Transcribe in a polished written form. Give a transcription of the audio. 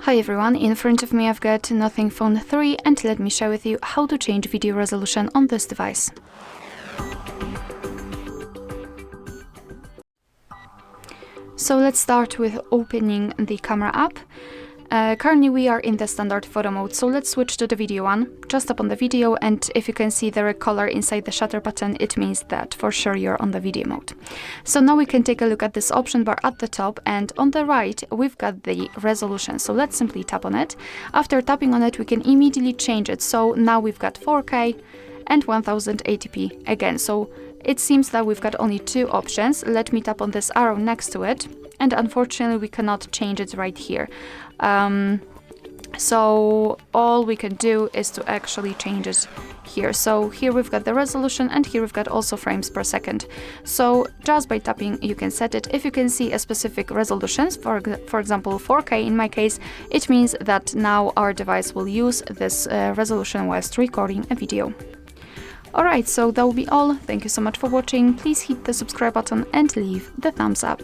Hi everyone, in front of me I've got Nothing Phone 3 and let me share with you how to change video resolution on this device. So let's start with opening the camera app. Currently we are in the standard photo mode, so let's switch to the video one. Just tap on the video, and if you can see the red color inside the shutter button, it means that for sure you're on the video mode. So now we can take a look at this option bar at the top, and on the right we've got the resolution. So let's simply tap on it. After tapping on it, we can immediately change it. So now we've got 4K and 1080p again. So it seems that we've got only two options. Let me tap on this arrow next to it, and unfortunately we cannot change it right here. So all we can do is to actually change it here. So here we've got the resolution, and here we've got also frames per second. So just by tapping you can set it. If you can see a specific resolutions, for example 4K in my case, it means that now our device will use this resolution whilst recording a video. Alright, so that will be all. Thank you so much for watching. Please hit the subscribe button and leave the thumbs up.